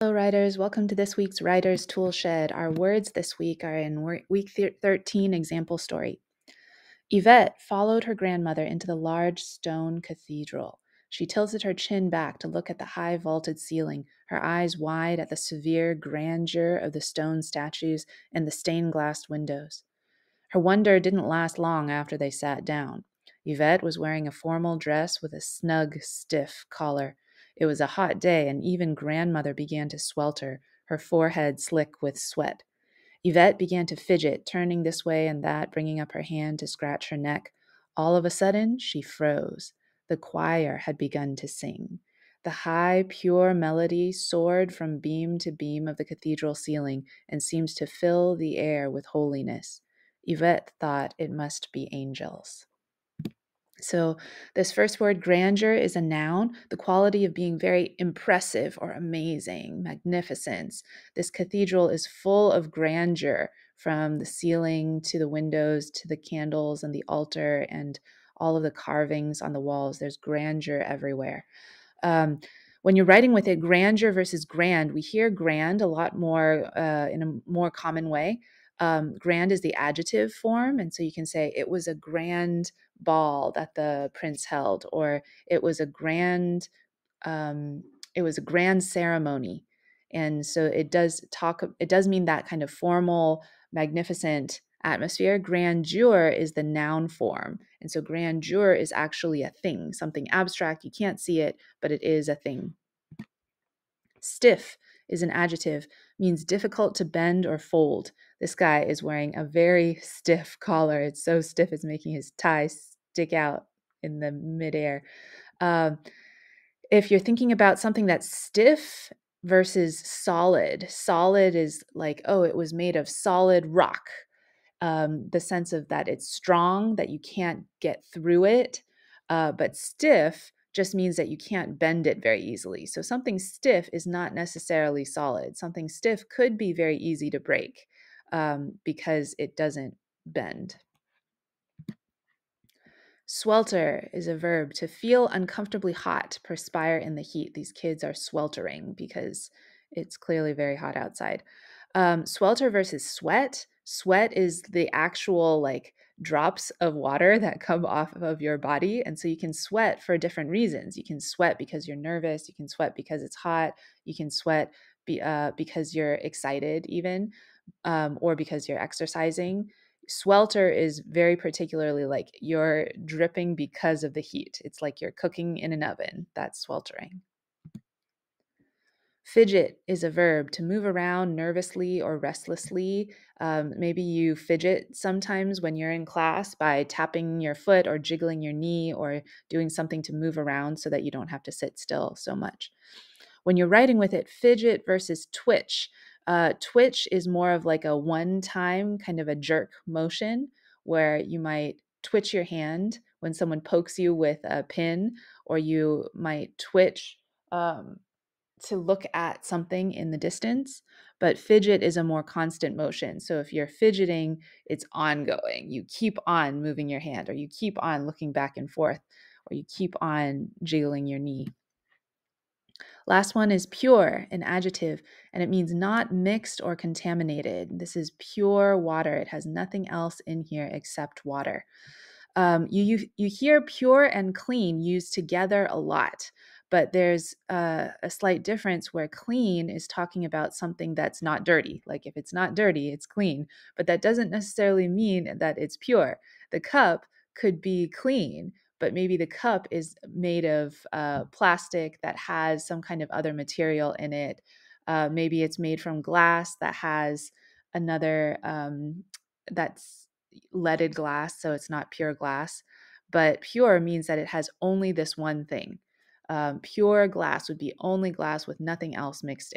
Hello, writers. Welcome to this week's Writer's Tool Shed. Our words this week are in week 13 example story. Yvette followed her grandmother into the large stone cathedral. She tilted her chin back to look at the high vaulted ceiling, her eyes wide at the severe grandeur of the stone statues and the stained glass windows. Her wonder didn't last long after they sat down. Yvette was wearing a formal dress with a snug, stiff collar. It was a hot day, and even grandmother began to swelter, her forehead slick with sweat. Yvette began to fidget, turning this way and that, bringing up her hand to scratch her neck. All of a sudden, she froze. The choir had begun to sing. The high, pure melody soared from beam to beam of the cathedral ceiling and seemed to fill the air with holiness. Yvette thought it must be angels. So, this first word, grandeur, is a noun, the quality of being very impressive or amazing, magnificence. This cathedral is full of grandeur, from the ceiling to the windows to the candles and the altar and all of the carvings on the walls. There's grandeur everywhere. Um, when you're writing with it, grandeur versus grand, we hear grand a lot more in a more common way. Grand is the adjective form, and so you can say it was a grand ball that the prince held, or it was a grand um, it was a grand ceremony. And so it does mean that kind of formal, magnificent atmosphere. Grandeur is the noun form. And so grandeur is actually a thing, something abstract. You can't see it, but it is a thing. Stiff is an adjective, means difficult to bend or fold. This guy is wearing a very stiff collar. It's so stiff it's making his tie stick out in the midair. Um, if you're thinking about something that's stiff versus solid, solid is like, oh, it was made of solid rock. The sense of that it's strong, that you can't get through it. But stiff just means that you can't bend it very easily. So something stiff is not necessarily solid. Something stiff could be very easy to break because it doesn't bend. Swelter is a verb, to feel uncomfortably hot, perspire in the heat. These kids are sweltering because it's clearly very hot outside. Swelter versus sweat. Sweat is the actual drops of water that come off of your body. And so you can sweat for different reasons. You can sweat because you're nervous. You can sweat because it's hot. You can sweat because you're excited even, or because you're exercising. Swelter is very particularly like you're dripping because of the heat. It's like you're cooking in an oven. That's sweltering. Fidget is a verb, to move around nervously or restlessly. Maybe you fidget sometimes when you're in class by tapping your foot or jiggling your knee or doing something to move around so that you don't have to sit still so much. When you're writing with it, fidget versus twitch. Twitch is more of like a one-time kind of a jerk motion where you might twitch your hand when someone pokes you with a pin, or you might twitch to look at something in the distance. But fidget is a more constant motion. So if you're fidgeting, it's ongoing. You keep on moving your hand, or you keep on looking back and forth, or you keep on jiggling your knee. Last one is pure, an adjective, and it means not mixed or contaminated. This is pure water. It has nothing else in here except water. You hear pure and clean used together a lot, but there's a slight difference where clean is talking about something that's not dirty. Like if it's not dirty, it's clean, but that doesn't necessarily mean that it's pure. The cup could be clean, but maybe the cup is made of plastic that has some kind of other material in it. Maybe it's made from glass that has another that's leaded glass, so it's not pure glass. But pure means that it has only this one thing. Pure glass would be only glass with nothing else mixed in.